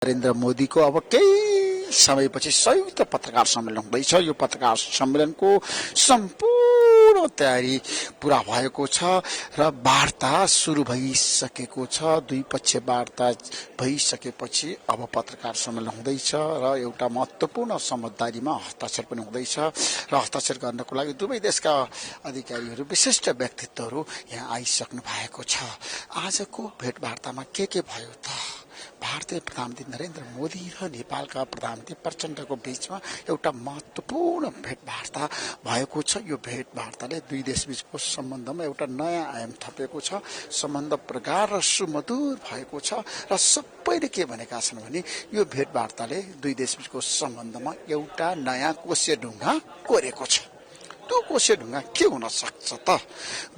नरेन्द्र मोदीको अब केही समयपछि संयुक्त पत्रकार सम्मेलन हुँदैछ। यो पत्रकार सम्मेलनको सम्पूर्ण तयारी पूरा भएको छ र वार्ता सुरु भइसकेको छ। दुई पक्ष वार्ता भइसकेपछि अब पत्रकार सम्मेलन हुँदैछ र एउटा महत्त्वपूर्ण समझदारीमा हस्ताक्षर पनि हुँदैछ र हस्ताक्षर गर्नको लागि दुवै देशका अधिकारीहरू विशिष्ट व्यक्तित्वहरू यहाँ आइसक्नु भएको छ। आजको भेटवार्तामा के भयो त? भारतीय प्रधानमन्त्री नरेन्द्र मोदी र नेपालका प्रधानमन्त्री प्रचण्डको बीचमा एउटा महत्त्वपूर्ण भेटवार्ता भएको छ। यो भेटवार्ताले दुई देशबीचको सम्बन्धमा एउटा नयाँ आयाम थपेको छ। सम्बन्ध प्रगाढ र सुमधुर भएको छ र सबैले के भनेका छन् भने यो भेटवार्ताले दुई देशबीचको सम्बन्धमा एउटा नयाँ कोसे ढुङ्गा कोरेको छ। त्यो कोसे ढुङ्गा के हुन सक्छ त?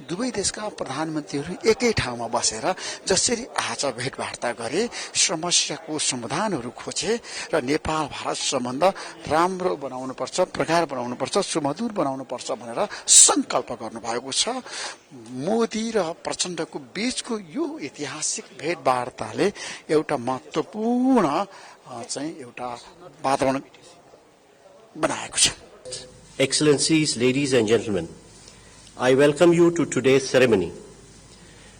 दुवै देशका प्रधानमन्त्रीहरू एकै ठाउँमा बसेर जसरी आज भेटवार्ता गरे, समस्याको समाधानहरू खोजे र नेपाल भारत सम्बन्ध राम्रो बनाउनुपर्छ, प्रगाढ बनाउनुपर्छ, सुमधुर बनाउनुपर्छ भनेर संकल्प गर्नुभएको छ। मोदी र प्रचण्डको बीचको यो ऐतिहासिक भेटवार्ताले एउटा महत्त्वपूर्ण चाहिँ एउटा वातावरण बनाएको छ। Excellencies, ladies and gentlemen, I welcome you to today's ceremony.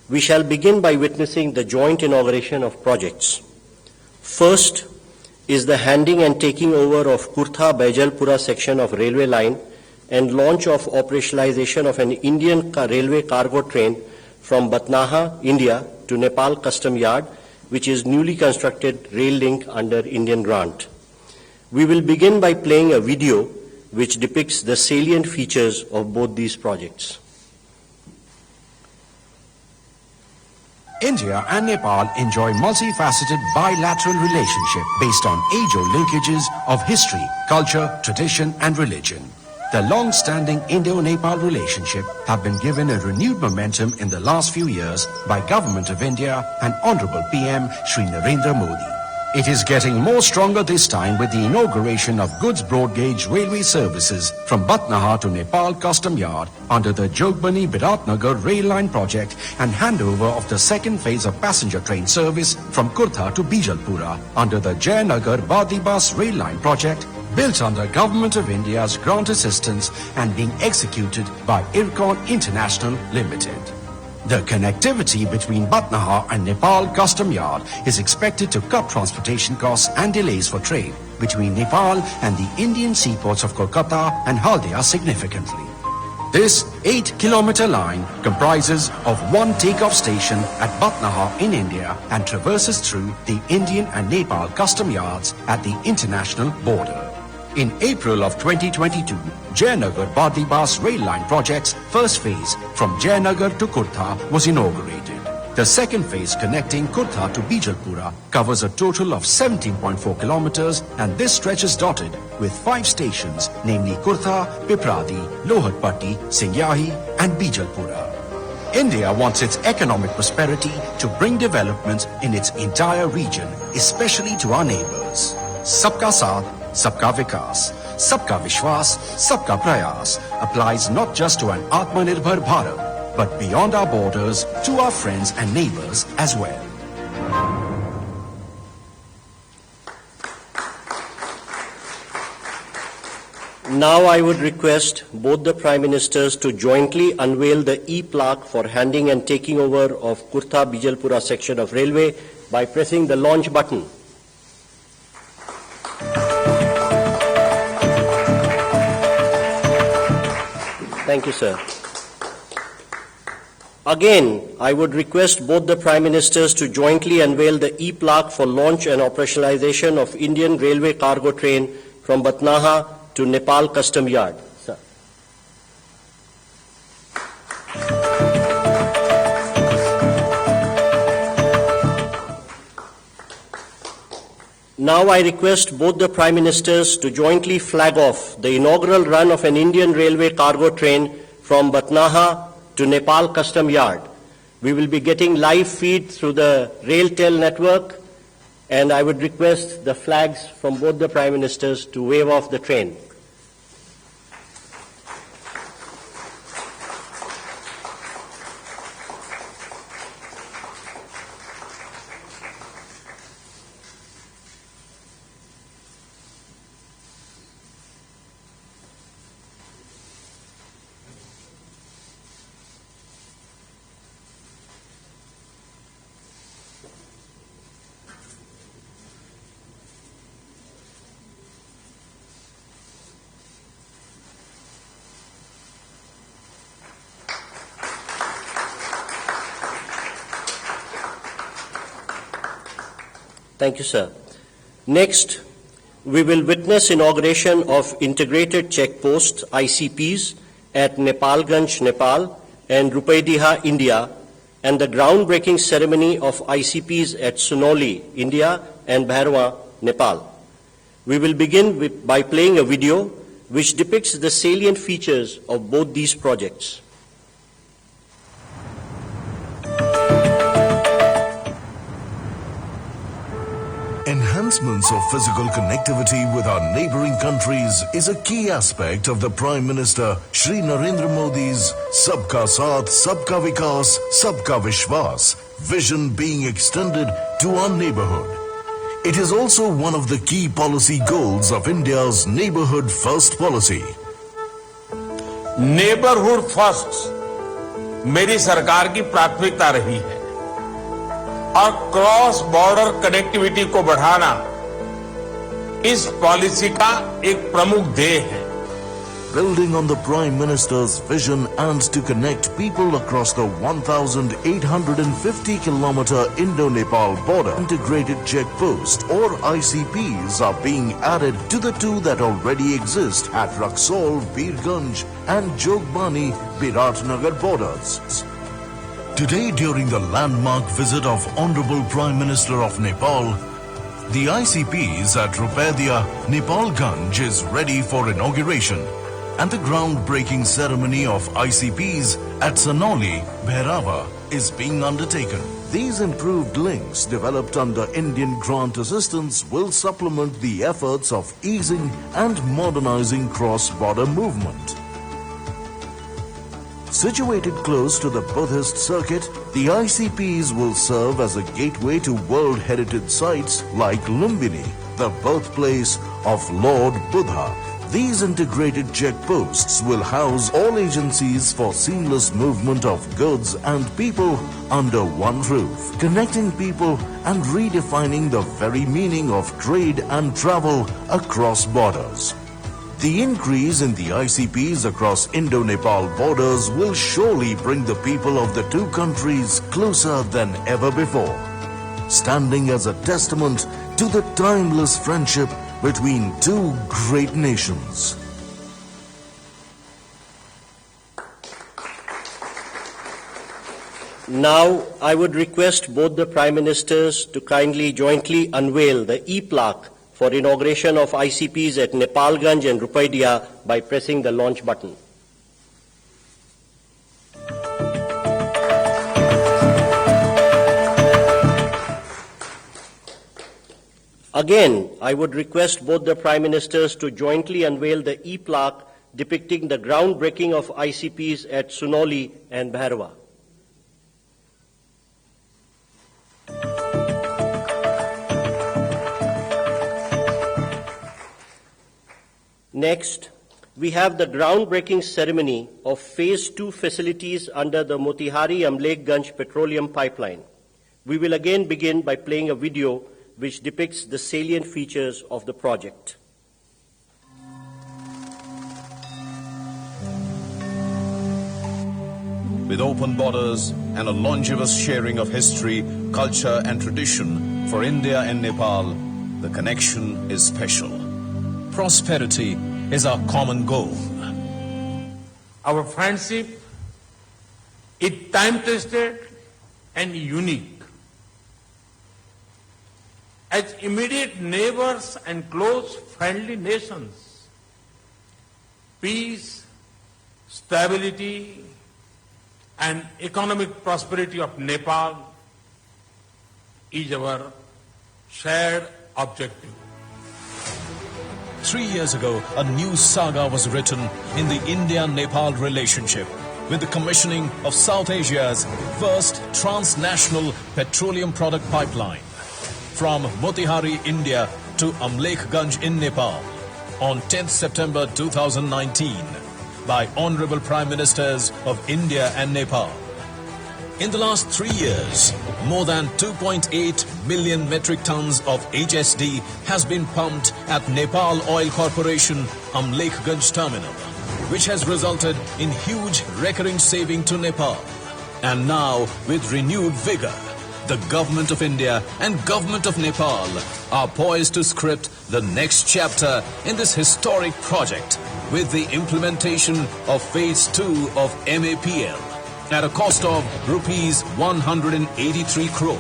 We shall begin by witnessing the joint inauguration of projects. First is the handing and taking over of Kurtha-Baijalpura section of railway line and launch of operationalization of an Indian railway cargo train from Batnaha, India to Nepal Custom Yard, which is newly constructed rail link under Indian grant. We will begin by playing a video which depicts the salient features of both these projects. India and Nepal enjoy multifaceted bilateral relationship based on age-old linkages of history, culture, tradition and religion. The long-standing Indo-Nepal relationship have been given a renewed momentum in the last few years by Government of India and Honorable PM Shri Narendra Modi. It is getting more stronger this time with the inauguration of goods broad gauge railway services from Batnaha to Nepal Custom Yard under the Jogbani-Biratnagar rail line project and handover of the second phase of passenger train service from Kurtha to Bijalpura under the Jayanagar-Badibas rail line project built under Government of India's grant assistance and being executed by Ircon International Limited. The connectivity between Batnaha and Nepal Custom Yard is expected to cut transportation costs and delays for trade between Nepal and the Indian seaports of Kolkata and Haldia significantly. This 8-kilometer line comprises of one takeoff station at Batnaha in India and traverses through the Indian and Nepal custom yards at the international border. In April of 2022, Jayanagar-Badibas rail line project's first phase from Jayanagar to Kurtha was inaugurated. The second phase connecting Kurtha to Bijalpura covers a total of 17.4 kilometers and this stretch is dotted with 5 stations namely Kurtha, Pipradi, Lohatpatti, Singyahi and Bijalpura. India wants its economic prosperity to bring development in its entire region, especially to our neighbors. Sabka Saath, Sabka Vikas, Sabka Vishwas, Sabka Prayas applies not just to an Atmanirbhar Bharat, but beyond our borders to our friends and neighbors as well. Now I would request both the Prime Ministers to jointly unveil the e-plaque for handing and taking over of Kurtha-Bijalpura section of railway by pressing the launch button. Thank you, sir. Again, I would request both the Prime Ministers to jointly unveil the e-plaque for launch and operationalization of Indian railway cargo train from Batnaha to Nepal Custom Yard. Sir. Now I request both the Prime Ministers to jointly flag off the inaugural run of an Indian railway cargo train from Batnaha to Nepal Custom Yard. We will be getting live feed through the RailTel network and I would request the flags from both the Prime Ministers to wave off the train. Thank you, sir. Next, we will witness inauguration of integrated checkposts (ICPs) at Nepalganj, Nepal, and Rupaidiha, India, and the groundbreaking ceremony of ICPs at Sunoli, India, and Bhairwa, Nepal. We will begin by playing a video which depicts the salient features of both these projects. Enhancements of physical connectivity with our neighboring countries is a key aspect of the Prime Minister Shri Narendra Modi's Sabka Saath, Sabka Vikas, Sabka Vishwas vision being extended to our neighborhood. It is also one of the key policy goals of India's Neighborhood First policy. Neighbourhood first मेरी सरकार की प्राथमिकता रही है और cross border connectivity को बढ़ाना इस पॉलिसी का एक प्रमुख ध्येय है. Building on the Prime Minister's vision and to connect people across the 1,850-kilometer Indo-Nepal border, integrated checkposts or ICPs are being added to the two that already exist at Raxaul, Birganj and Jogbani, Biratnagar borders. Today, during the landmark visit of Honorable Prime Minister of Nepal, the ICPs at Rupaidiha, Nepalganj is ready for inauguration, and the groundbreaking ceremony of ICPs at Sanoli, Bhairava is being undertaken. These improved links developed under Indian grant assistance will supplement the efforts of easing and modernizing cross-border movement. Situated close to the Buddhist circuit, the ICPs will serve as a gateway to World Heritage sites like Lumbini, the birthplace of Lord Buddha. These integrated checkposts will house all agencies for seamless movement of goods and people under one roof, connecting people and redefining the very meaning of trade and travel across borders. The increase in the ICPs across Indo-Nepal borders will surely bring the people of the two countries closer than ever before, standing as a testament to the timeless friendship between two great nations. Now, I would request both the Prime Ministers to kindly jointly unveil the e-plaque for inauguration of ICPs at Nepalganj and Rupaidiha by pressing the launch button. Again, I would request both the Prime Ministers to jointly unveil the e-plaque depicting the groundbreaking of ICPs at Sunoli and Bhairava. Next, we have the groundbreaking ceremony of Phase 2 facilities under the Motihari-Amlekganj petroleum pipeline. We will again begin by playing a video which depicts the salient features of the project. With open borders and a longevous sharing of history, culture and tradition for India and Nepal, the connection is special. Prosperity is our common goal. Our friendship is time-tested and unique. As immediate neighbors and close friendly nations, peace, stability, and economic prosperity of Nepal is our shared objective. 3 years ago, a new saga was written in the India-Nepal relationship with the commissioning of South Asia's first transnational petroleum product pipeline from Motihari, India to Amlekganj in Nepal on 10th September 2019 by Honorable Prime Ministers of India and Nepal. In the last 3 years, more than 2.8 million metric tons of HSD has been pumped at Nepal Oil Corporation Amlekganj terminal, which has resulted in huge recurring saving to Nepal. And now, with renewed vigor, the Government of India and Government of Nepal are poised to script the next chapter in this historic project with the implementation of Phase 2 of MAPL at a cost of rupees 183 crore.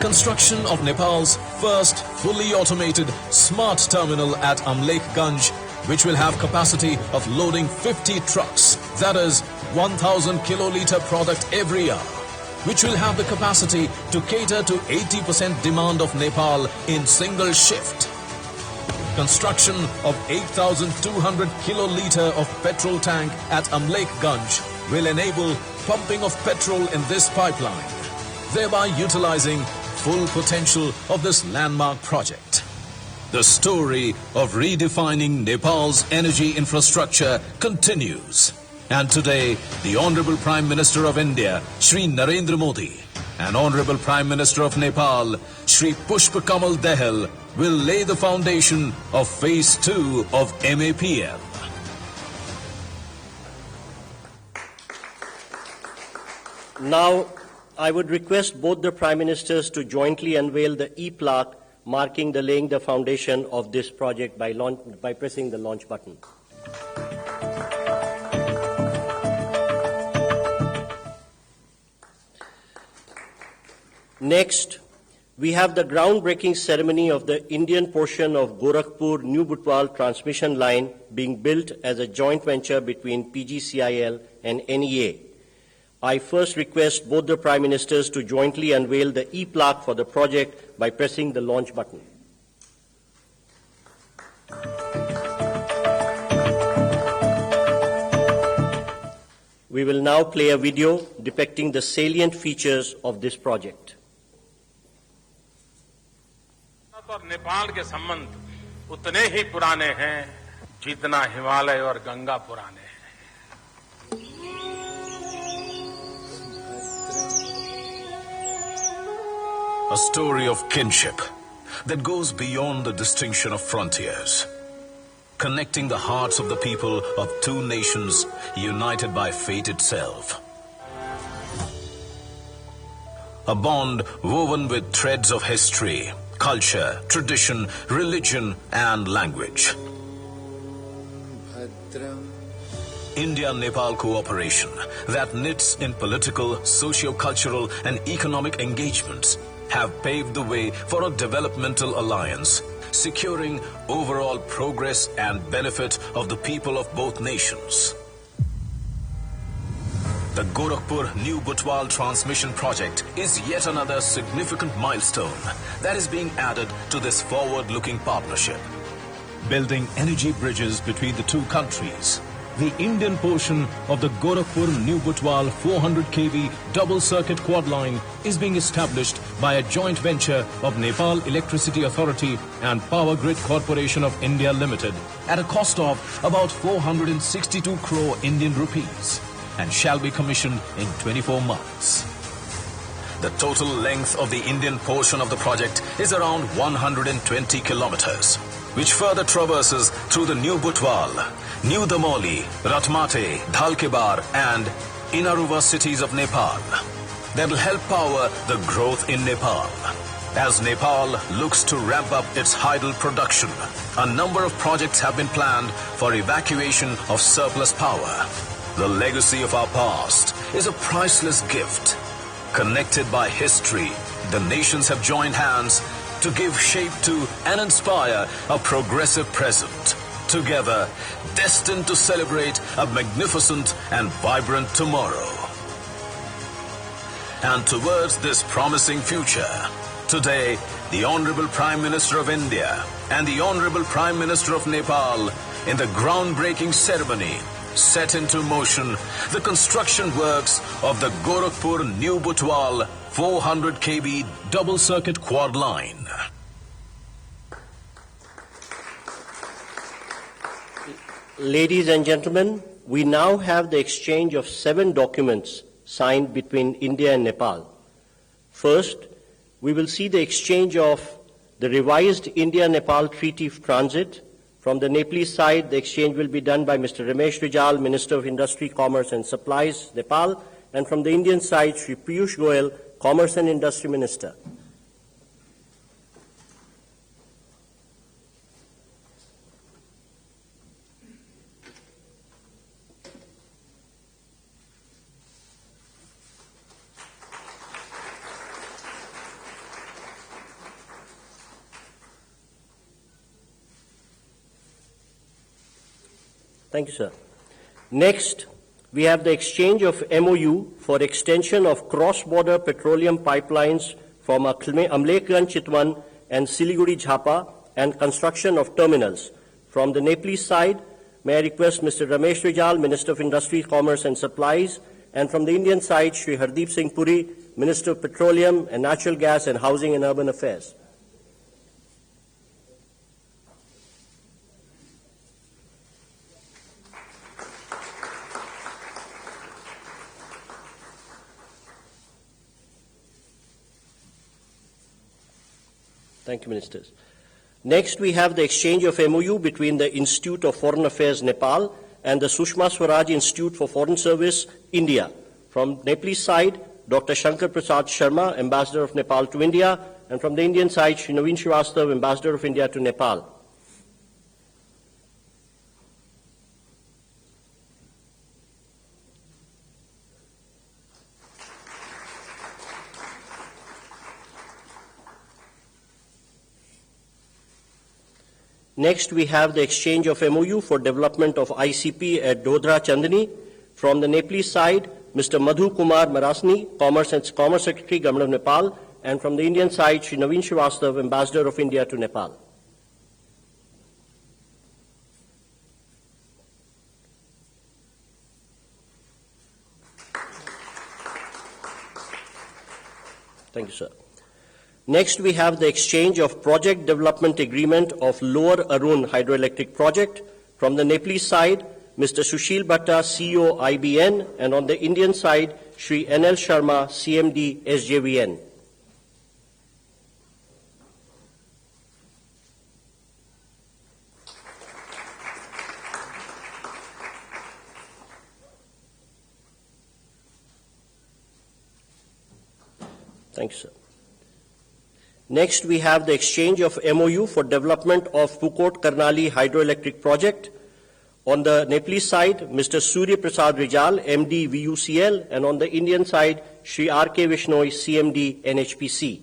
Construction of Nepal's first fully automated smart terminal at Amlekganj, which will have capacity of loading 50 trucks, that is 1,000 kiloliter product every hour, which will have the capacity to cater to 80% demand of Nepal in single shift. Construction of 8,200 kiloliter of petrol tank at Amlekganj will enable pumping of petrol in this pipeline, thereby utilizing full potential of this landmark project. The story of redefining Nepal's energy infrastructure continues. And today, the Honorable Prime Minister of India, Shri Narendra Modi, and Honorable Prime Minister of Nepal, Shri Pushpa Kamal Dahal, will lay the foundation of Phase 2 of MAPL. Now, I would request both the Prime Ministers to jointly unveil the e-plaque marking the laying the foundation of this project by pressing the launch button. Next, we have the groundbreaking ceremony of the Indian portion of Gorakhpur-New Butwal transmission line being built as a joint venture between PGCIL and NEA. I first request both the Prime Ministers to jointly unveil the e-plaque for the project by pressing the launch button. We will now play a video depicting the salient features of this project. और नेपाल के संबंध उतने ही पुराने हैं जितना हिमालय और गंगा पुराने हैं। A story of kinship that goes beyond the distinction of frontiers, connecting the hearts of the people of two nations united by fate itself. A bond woven with threads of history, culture, tradition, religion, and language. India-Nepal cooperation that knits in political, socio-cultural, and economic engagements have paved the way for a developmental alliance, securing overall progress and benefit of the people of both nations. The Gorakhpur-New Butwal transmission project is yet another significant milestone that is being added to this forward-looking partnership. Building energy bridges between the two countries, the Indian portion of the Gorakhpur-New Butwal 400 kV double-circuit quad line is being established by a joint venture of Nepal Electricity Authority and Power Grid Corporation of India Limited at a cost of about 462 crore Indian rupees, and shall be commissioned in 24 months. The total length of the Indian portion of the project is around 120 kilometers, which further traverses through the New Butwal, New Damoli, Ratmate, Dhalkebar and Inaruva cities of Nepal that will help power the growth in Nepal. As Nepal looks to ramp up its hydel production, a number of projects have been planned for evacuation of surplus power. The legacy of our past is a priceless gift. Connected by history, the nations have joined hands to give shape to and inspire a progressive present. Together, destined to celebrate a magnificent and vibrant tomorrow. And towards this promising future, today, the Honorable Prime Minister of India and the Honorable Prime Minister of Nepal, in the groundbreaking ceremony, set into motion the construction works of the Gorakhpur-New Butwal 400 kV double-circuit quad line. Ladies and gentlemen, we now have the exchange of 7 documents signed between India and Nepal. First, we will see the exchange of the revised India-Nepal Treaty of Transit. From the Nepalese side, the exchange will be done by Mr. Ramesh Rijal, Minister of Industry, Commerce and Supplies, Nepal, and from the Indian side, Shri Piyush Goyal, Commerce and Industry Minister. Thank you, sir. Next, we have the exchange of MOU for extension of cross-border petroleum pipelines from Amlekganj Chitwan and Siliguri Jhapa and construction of terminals. From the Nepalese side, may I request Mr. Ramesh Rijal, Minister of Industry, Commerce and Supplies, and from the Indian side, Shri Hardeep Singh Puri, Minister of Petroleum and Natural Gas and Housing and Urban Affairs. Thank you, Ministers. Next, we have the exchange of MOU between the Institute of Foreign Affairs, Nepal, and the Sushma Swaraj Institute for Foreign Service, India. From Nepalese side, Dr. Shankar Prasad Sharma, Ambassador of Nepal to India, and from the Indian side, Shri Naveen Srivastav, Ambassador of India to Nepal. Next, we have the exchange of MOU for development of ICP at Dodra Chandni. From the Nepalese side, Mr. Madhu Kumar Marasni, Commerce Secretary, Government of Nepal, and from the Indian side, Shri Naveen Srivastav, Ambassador of India to Nepal. Thank you, sir. Next, we have the exchange of project development agreement of Lower Arun hydroelectric project. From the Nepalese side, Mr. Sushil Bhatta, CEO IBN, and on the Indian side, Shri NL Sharma, CMD SJVN. Thank you, sir. Next, we have the exchange of MOU for development of Pukot Karnali hydroelectric project. On the Nepalese side, Mr. Surya Prasad Rijal, MD VUCL, and on the Indian side, Shri R.K. Vishnoi, CMD NHPC.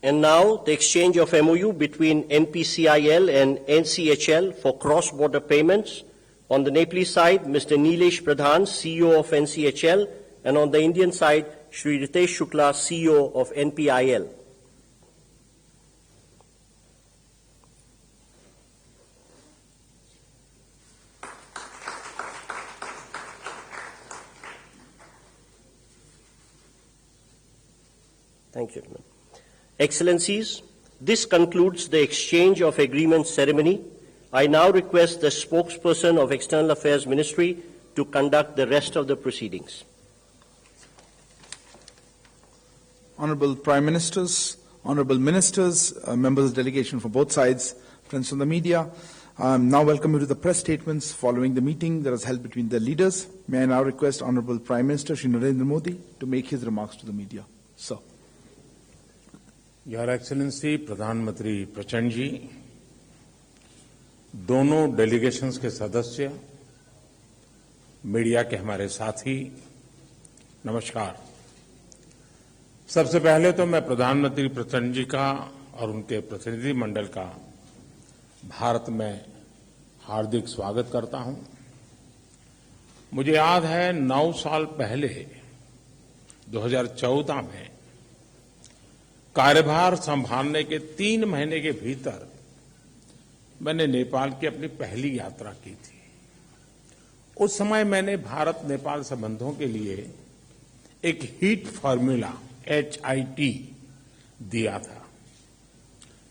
And now, the exchange of MOU between NPCIL and NCHL for cross-border payments. On the Nepalese side, Mr. Nilesh Pradhan, CEO of NCHL, and on the Indian side, Shri Ritesh Shukla, CEO of NPIL. Thank you, gentlemen. Excellencies, this concludes the exchange of agreement ceremony. I now request the spokesperson of External Affairs Ministry to conduct the rest of the proceedings. Honorable Prime Ministers, Honorable Ministers, members of the delegation from both sides, friends from the media, now welcome you to the press statements following the meeting that was held between the leaders. May I now request Honorable Prime Minister Shri Narendra Modi to make his remarks to the media. Sir. Your excellency प्रधानमंत्री प्रचंड जी, दोनों delegations के सदस्य, media के हमारे साथी, नमस्कार। सबसे पहले तो मैं प्रधानमंत्री प्रचंड जी का और उनके प्रतिनिधि मंडल का भारत में हार्दिक स्वागत करता हूं। मुझे याद है 9 साल पहले 2014 में कार्यभार संभालने के 3 महीने के भीतर मैंने नेपाल की अपनी पहली यात्रा की थी। उस समय मैंने भारत नेपाल संबंधों के लिए एक हीट फॉर्मूला HIT दिया था।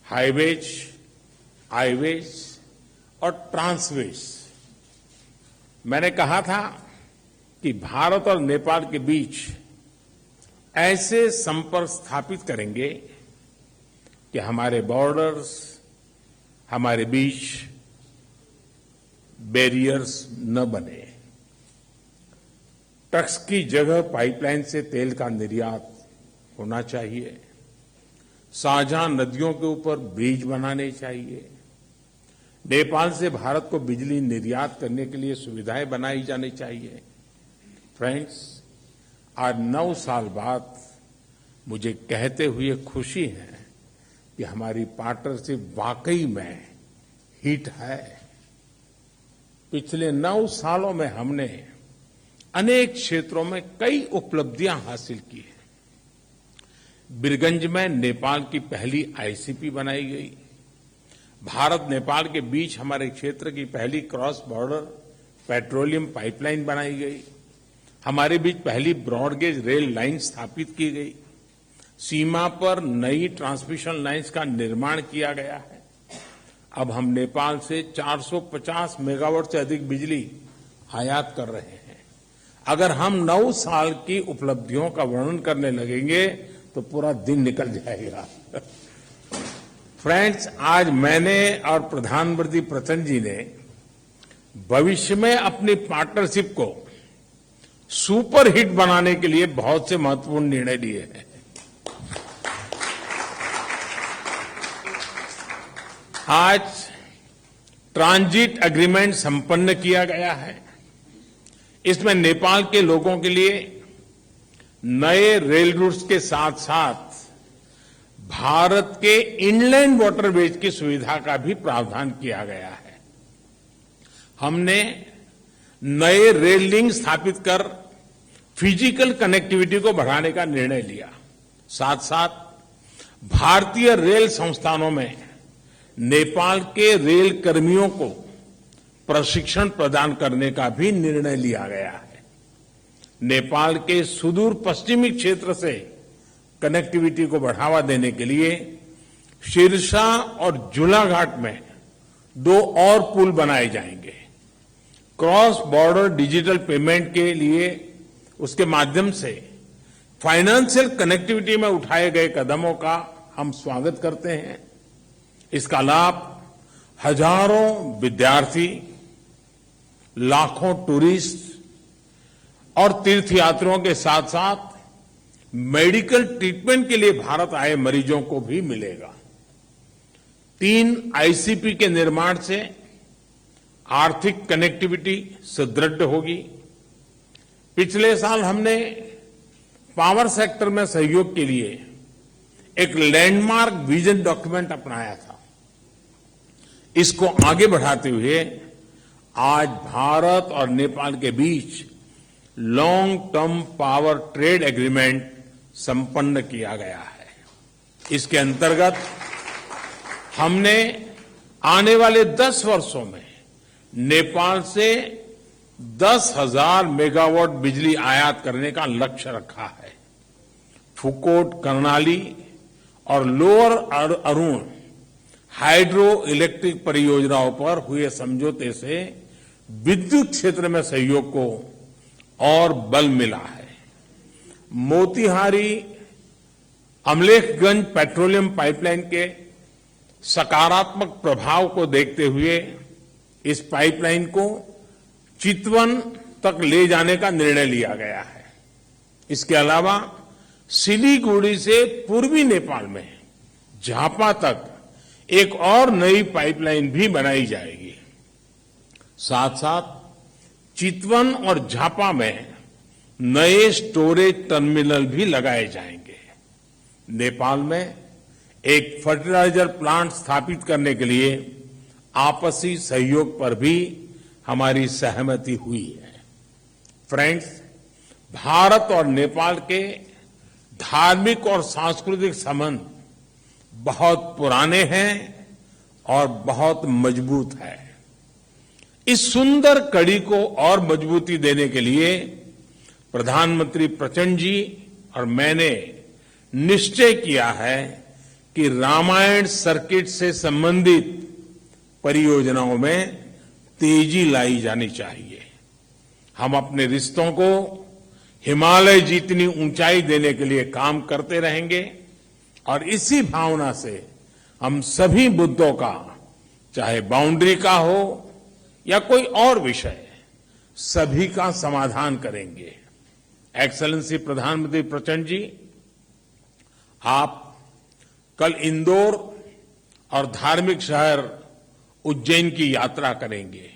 हाईवेज, आईवेज और ट्रांसवेज। मैंने कहा था कि भारत और नेपाल के बीच ऐसे संपर्क स्थापित करेंगे कि हमारे बॉर्डर्स, हमारे बीच बैरियर्स न बने। ट्रक्स की जगह पाइपलाइन से तेल का निर्यात होना चाहिए। साझा नदियों के ऊपर ब्रिज बनाने चाहिए। नेपाल से भारत को बिजली निर्यात करने के लिए सुविधाएं बनाई जानी चाहिए। फ्रेंड्स, आज 9 साल बाद मुझे कहते हुए खुशी है कि हमारी पार्टनरशिप वाकई में हिट है। पिछले 9 सालों में हमने अनेक क्षेत्रों में कई उपलब्धियां हासिल की हैं। बीरगंज में नेपाल की पहली आईसीपी बनाई गई। भारत नेपाल के बीच हमारे क्षेत्र की पहली क्रॉस बॉर्डर पेट्रोलियम पाइपलाइन बनाई गई। हमारे बीच पहली ब्रॉडगेज रेल लाइन स्थापित की गई। सीमा पर नई ट्रांसमिशन लाइन्स का निर्माण किया गया है। अब हम नेपाल से 450 मेगावाट से अधिक बिजली आयात कर रहे हैं। अगर हम 9 साल की उपलब्धियों का वर्णन करने लगेंगे तो पूरा दिन निकल जाएगा। फ्रेंड्स, आज मैंने और प्रधानमंत्री प्रचंड जी ने भविष्य में अपनी पार्टनरशिप को सुपर हिट बनाने के लिए बहुत से महत्वपूर्ण निर्णय लिए हैं। आज ट्रांजिट एग्रीमेंट संपन्न किया गया है। इसमें नेपाल के लोगों के लिए नए रेल रूट्स के साथ साथ भारत के इनलैंड वाटरवेज की सुविधा का भी प्रावधान किया गया है। हमने नए रेल लिंक स्थापित कर फिजिकल कनेक्टिविटी को बढ़ाने का निर्णय लिया। साथ साथ भारतीय रेल संस्थानों में नेपाल के रेल कर्मियों को प्रशिक्षण प्रदान करने का भी निर्णय लिया गया है। नेपाल के सुदूर पश्चिमी क्षेत्र से कनेक्टिविटी को बढ़ावा देने के लिए शिरसा और झूलाघाट में 2 और पुल बनाए जाएंगे। क्रॉस बॉर्डर डिजिटल पेमेंट के लिए उसके माध्यम से फाइनेंशियल कनेक्टिविटी में उठाए गए कदमों का हम स्वागत करते हैं। इसका लाभ हजारों विद्यार्थी, लाखों टूरिस्ट और तीर्थयात्रियों के साथ साथ मेडिकल ट्रीटमेंट के लिए भारत आए मरीजों को भी मिलेगा। 3 आईसीपी के निर्माण से आर्थिक कनेक्टिविटी सुदृढ़ होगी। पिछले साल हमने पावर सेक्टर में सहयोग के लिए एक लैंडमार्क विजन डॉक्यूमेंट अपनाया था। इसको आगे बढ़ाते हुए आज भारत और नेपाल के बीच long term power trade agreement संपन्न किया गया है। इसके अंतर्गत हमने आने वाले 10 वर्षों में नेपाल से 10,000 मेगावाट बिजली आयात करने का लक्ष्य रखा है। फुकोट, कर्णाली और लोअर अरुण हाइड्रो इलेक्ट्रिक परियोजनाओं पर हुए समझौते से विद्युत क्षेत्र में सहयोग को और बल मिला है। मोतिहारी अमलेखगंज पेट्रोलियम पाइपलाइन के सकारात्मक प्रभाव को देखते हुए इस पाइपलाइन को चितवन तक ले जाने का निर्णय लिया गया है। इसके अलावा सिलीगुड़ी से पूर्वी नेपाल में झापा तक एक और नई पाइपलाइन भी बनाई जाएगी। साथ साथ चितवन और झापा में नए स्टोरेज टर्मिनल भी लगाए जाएंगे। नेपाल में एक फर्टिलाइजर प्लांट स्थापित करने के लिए आपसी सहयोग पर भी हमारी सहमति हुई है। फ्रेंड्स, भारत और नेपाल के धार्मिक और सांस्कृतिक संबंध बहुत पुराने हैं और बहुत मजबूत है। इस सुंदर कड़ी को और मजबूती देने के लिए प्रधानमंत्री प्रचंड जी और मैंने निश्चय किया है कि रामायण सर्किट से संबंधित परियोजनाओं में तेजी लाई जानी चाहिए। हम अपने रिश्तों को हिमालय जितनी ऊंचाई देने के लिए काम करते रहेंगे और इसी भावना से हम सभी मुद्दों का, चाहे बाउंड्री का हो या कोई और विषय, सभी का समाधान करेंगे। एक्सेलेंसी प्रधानमंत्री प्रचंड जी, आप कल इंदौर और धार्मिक शहर उज्जैन की यात्रा करेंगे।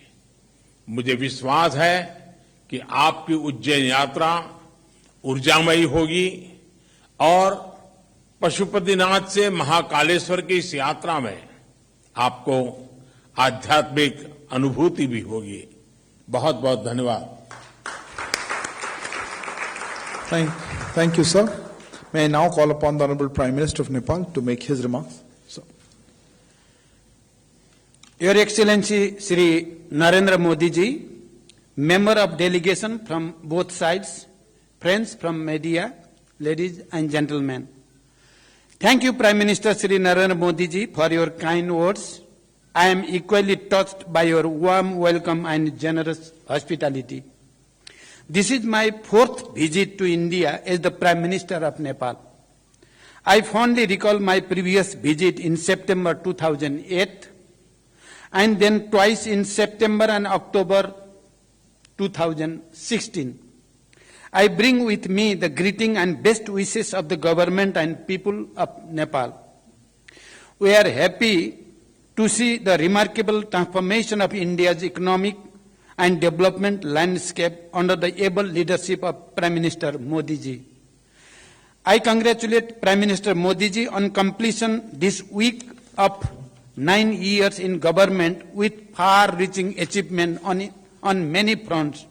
मुझे विश्वास है कि आपकी उज्जैन यात्रा ऊर्जामयी होगी और पशुपतिनाथ से महाकालेश्वर की इस यात्रा में आपको आध्यात्मिक अनुभूति भी होगी। बहुत बहुत धन्यवाद। Thank you, sir. May I now call upon the Honorable Prime Minister of Nepal to make his remarks. Sir. Your Excellency Shri Narendra Modi ji, member of delegation from both sides, friends from media, ladies and gentlemen. Thank you, Prime Minister Shri Narendra Modi ji, for your kind words. I am equally touched by your warm welcome and generous hospitality. This is my fourth visit to India as the Prime Minister of Nepal. I fondly recall my previous visit in September 2008 and then twice in September and October 2016. I bring with me the greeting and best wishes of the government and people of Nepal. We are happy to see the remarkable transformation of India's economic and development landscape under the able leadership of Prime Minister Modi ji. I congratulate Prime Minister Modi ji on completion this week of 9 years in government with far-reaching achievement on many fronts.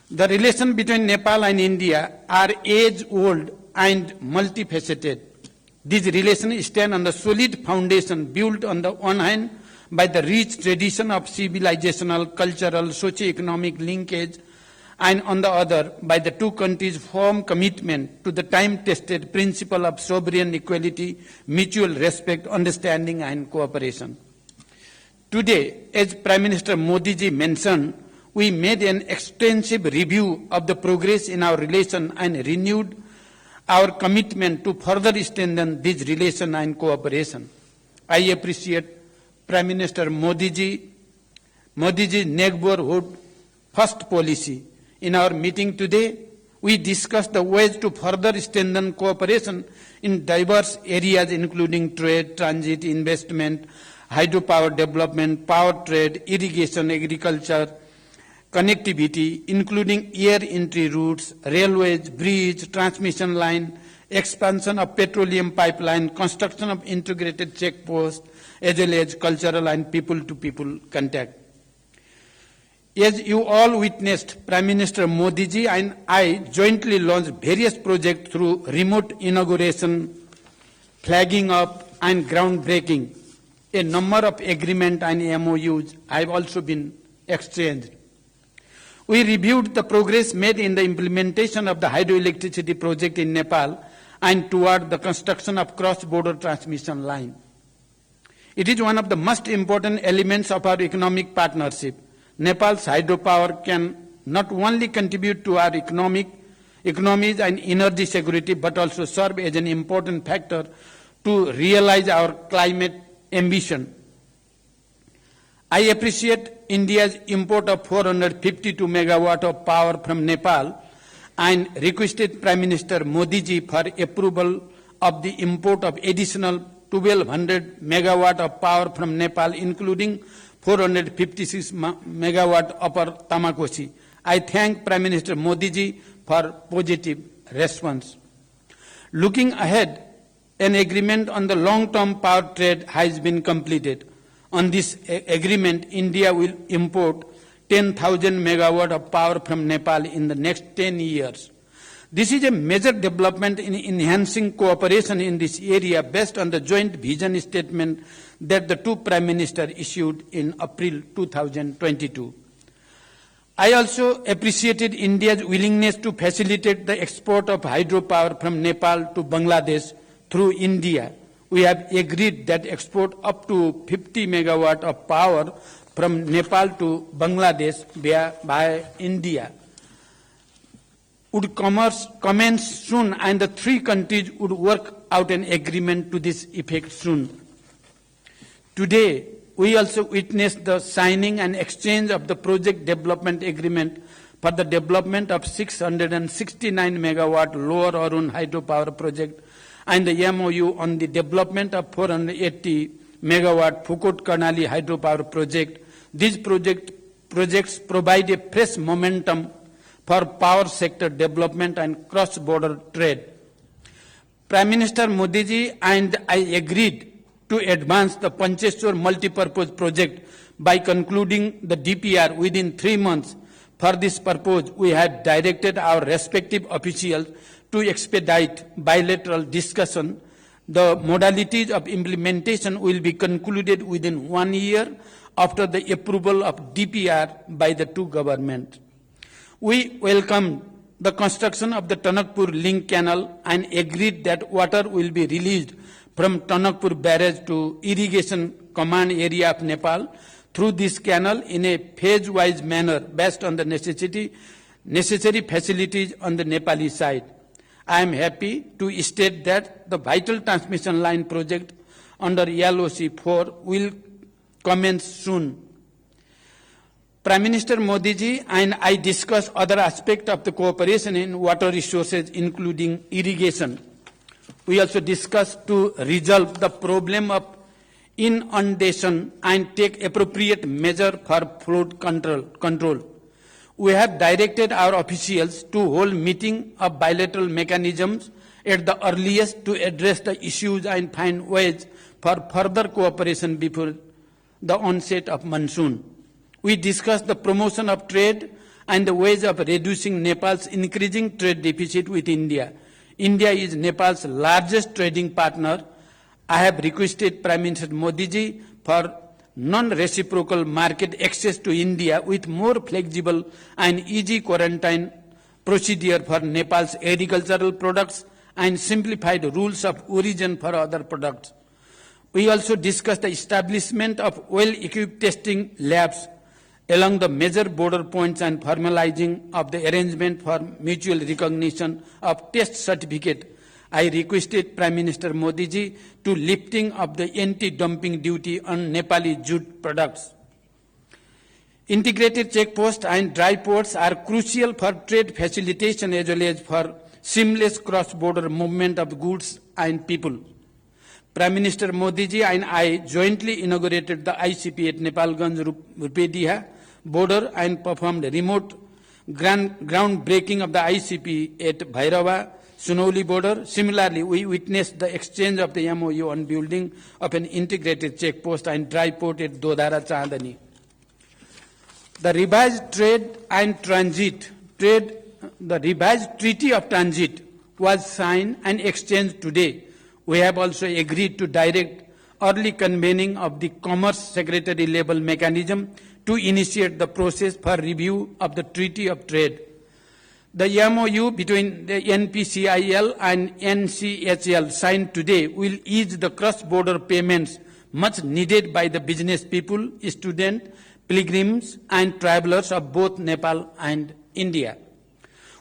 The relation between Nepal and India are age-old and multifaceted. These relations stand on the solid foundation built on the one hand by the rich tradition of civilizational, cultural, socio-economic linkage, and on the other by the two countries' firm commitment to the time-tested principle of sovereign equality, mutual respect, understanding, and cooperation. Today, as Prime Minister Modi ji mentioned, we made an extensive review of the progress in our relation and renewed our commitment to further strengthen this relation and cooperation. I appreciate Prime Minister Modi ji's neighborhood first policy. In our meeting today, we discussed the ways to further strengthen cooperation in diverse areas including trade, transit, investment, hydropower development, power trade, irrigation, agriculture, connectivity, including air entry routes, railways, bridge, transmission line, expansion of petroleum pipeline, construction of integrated checkposts, as well as cultural and people-to-people contact. As you all witnessed, Prime Minister Modi ji and I jointly launched various projects through remote inauguration, flagging up, and groundbreaking. A number of agreements and MOUs have also been exchanged. We reviewed the progress made in the implementation of the hydroelectricity project in Nepal and toward the construction of cross-border transmission line. It is one of the most important elements of our economic partnership. Nepal's hydropower can not only contribute to our economies and energy security, but also serve as an important factor to realize our climate ambition. I appreciate India's import of 452 megawatt of power from Nepal and requested Prime Minister Modi ji for approval of the import of additional 1200 megawatt of power from Nepal, including 456 megawatt upper Tamakosi. I thank Prime Minister Modi ji for positive response. Looking ahead, an agreement on the long-term power trade has been completed. On this agreement, India will import 10,000 megawatt of power from Nepal in the next 10 years. This is a major development in enhancing cooperation in this area based on the joint vision statement that the two Prime Ministers issued in April 2022. I also appreciated India's willingness to facilitate the export of hydropower from Nepal to Bangladesh through India. We have agreed that export up to 50 megawatt of power from Nepal to Bangladesh via India would commence soon, and the three countries would work out an agreement to this effect soon. Today, we also witnessed the signing and exchange of the project development agreement for the development of 669 megawatt Lower Arun hydropower project and the MOU on the development of 480 megawatt Phukot Karnali hydropower project. These projects provide a fresh momentum for power sector development and cross-border trade. Prime Minister Modi ji and I agreed to advance the Pancheshwar multipurpose project by concluding the DPR within 3 months. For this purpose, we have directed our respective officials to expedite bilateral discussion. The modalities of implementation will be concluded within 1 year after the approval of DPR by the two governments. We welcome the construction of the Tanakpur link canal and agreed that water will be released from Tanakpur barrage to irrigation command area of Nepal through this canal in a phase-wise manner based on the necessary facilities on the Nepali side. I am happy to state that the vital transmission line project under LOC 4 will commence soon. Prime Minister Modi ji and I discussed other aspects of the cooperation in water resources, including irrigation. We also discussed to resolve the problem of inundation and take appropriate measure for flood control. We have directed our officials to hold meeting of bilateral mechanisms at the earliest to address the issues and find ways for further cooperation before the onset of monsoon. We discussed the promotion of trade and the ways of reducing Nepal's increasing trade deficit with India. India is Nepal's largest trading partner. I have requested Prime Minister Modi ji for non-reciprocal market access to India with more flexible and easy quarantine procedure for Nepal's agricultural products and simplified rules of origin for other products. We also discussed the establishment of well-equipped testing labs along the major border points and formalizing of the arrangement for mutual recognition of test certificate. I requested Prime Minister Modi ji to lifting of the anti-dumping duty on Nepali jute products. Integrated checkposts and dry ports are crucial for trade facilitation as well as for seamless cross-border movement of goods and people. Prime Minister Modi ji and I jointly inaugurated the ICP at Nepalganj Rupediha border and performed remote groundbreaking of the ICP at Bhairava Sunauli border. Similarly, we witnessed the exchange of the MOU on building of an integrated checkpost and dry port at Dodara Chandani. The revised treaty of transit was signed and exchanged today. We have also agreed to direct early convening of the Commerce Secretary level mechanism to initiate the process for review of the Treaty of Trade. The MOU between the NPCIL and NCHL signed today will ease the cross-border payments much needed by the business people, students, pilgrims and travelers of both Nepal and India.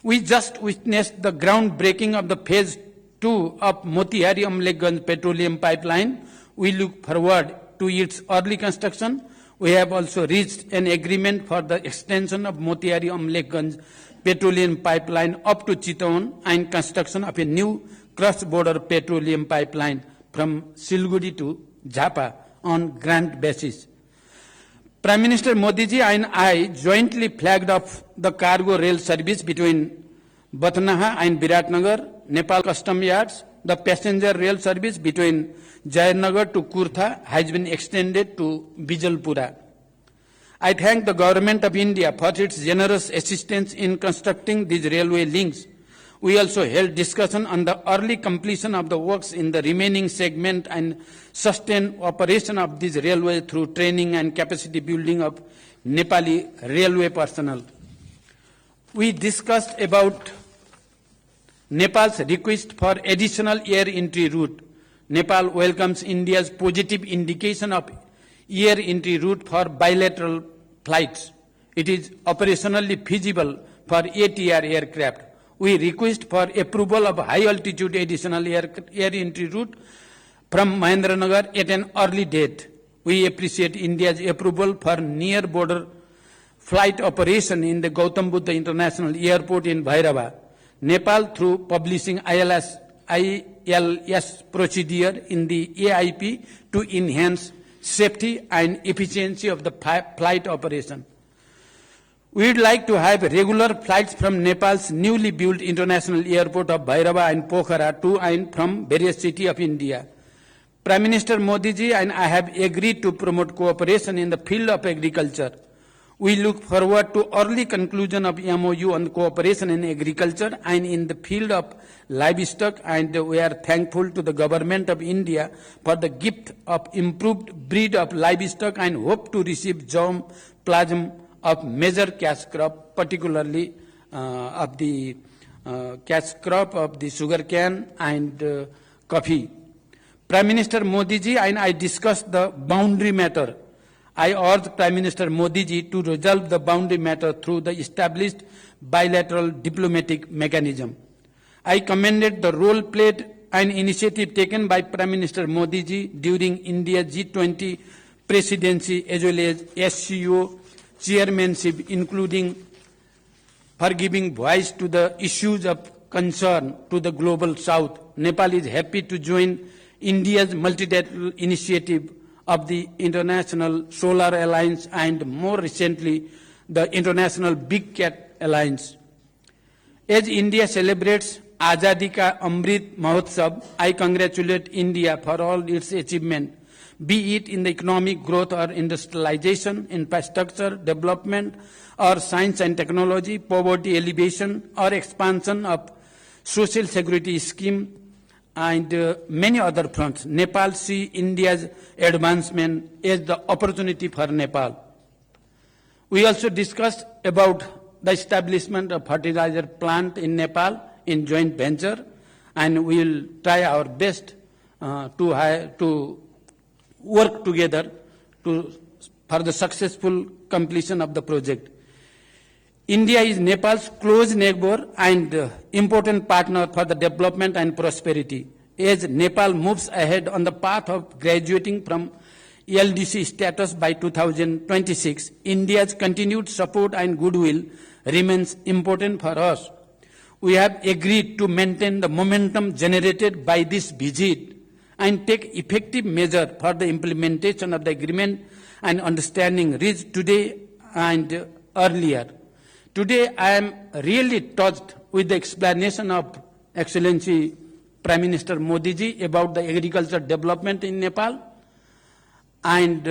We just witnessed the groundbreaking of the phase 2 of Motihari Amlekhganj petroleum pipeline. We look forward to its early construction. We have also reached an agreement for the extension of Motihari Amlekhganj petroleum pipeline up to Chittaun and construction of a new cross-border petroleum pipeline from Siliguri to Jhapa on grant basis. Prime Minister Modi ji and I jointly flagged off the cargo rail service between Batnaha and Biratnagar, Nepal Custom Yards. The passenger rail service between Jayanagar to Kurtha has been extended to Bijalpura. I thank the Government of India for its generous assistance in constructing these railway links. We also held discussion on the early completion of the works in the remaining segment and sustained operation of this railway through training and capacity building of Nepali railway personnel. We discussed about Nepal's request for additional air entry route. Nepal welcomes India's positive indication of air entry route for bilateral flights. It is operationally feasible for ATR aircraft. We request for approval of high altitude additional air entry route from Mahendranagar at an early date. We appreciate India's approval for near border flight operation in the Gautam Buddha International Airport in Bhairava. Nepal, through publishing ILS procedure in the AIP to enhance safety and efficiency of the flight operation. We would like to have regular flights from Nepal's newly built international airport of Bhairava and Pokhara to and from various cities of India. Prime Minister Modi ji and I have agreed to promote cooperation in the field of agriculture. We look forward to early conclusion of MOU on cooperation in agriculture and in the field of livestock, and we are thankful to the government of India for the gift of improved breed of livestock and hope to receive germplasm of major cash crop, particularly of the cash crop of the sugarcane and coffee. Prime Minister Modi ji and I discussed the boundary matter. I urge Prime Minister Modi ji to resolve the boundary matter through the established bilateral diplomatic mechanism. I commended the role played and initiative taken by Prime Minister Modi ji during India's G20 presidency as well as SCO chairmanship, including for giving voice to the issues of concern to the global south. Nepal is happy to join India's multilateral initiative of the International Solar Alliance and more recently the International Big Cat Alliance. As India celebrates Azadi Ka Amrit Mahotsav, I congratulate India for all its achievement, be it in the economic growth or industrialization, infrastructure development or science and technology, poverty alleviation or expansion of social security scheme, and many other fronts. Nepal sees India's advancement as the opportunity for Nepal. We also discussed about the establishment of fertilizer plant in Nepal in joint venture, and we will try our best to work together for the successful completion of the project. India is Nepal's close neighbor and important partner for the development and prosperity. As Nepal moves ahead on the path of graduating from LDC status by 2026, India's continued support and goodwill remains important for us. We have agreed to maintain the momentum generated by this visit and take effective measures for the implementation of the agreement and understanding reached today and earlier. Today, I am really touched with the explanation of Excellency Prime Minister Modi ji about the agriculture development in Nepal and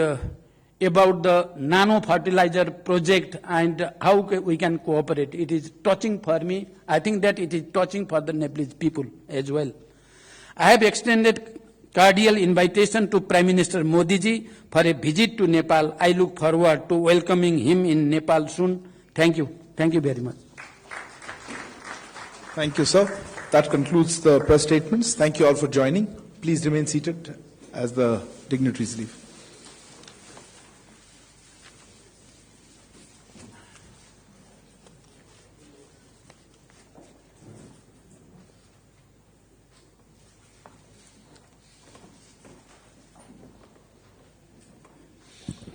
about the nano fertilizer project and how we can cooperate. It is touching for me. I think that it is touching for the Nepalese people as well. I have extended cordial invitation to Prime Minister Modi ji for a visit to Nepal. I look forward to welcoming him in Nepal soon. Thank you. Thank you very much. Thank you, sir. That concludes the press statements. Thank you all for joining. Please remain seated as the dignitaries leave.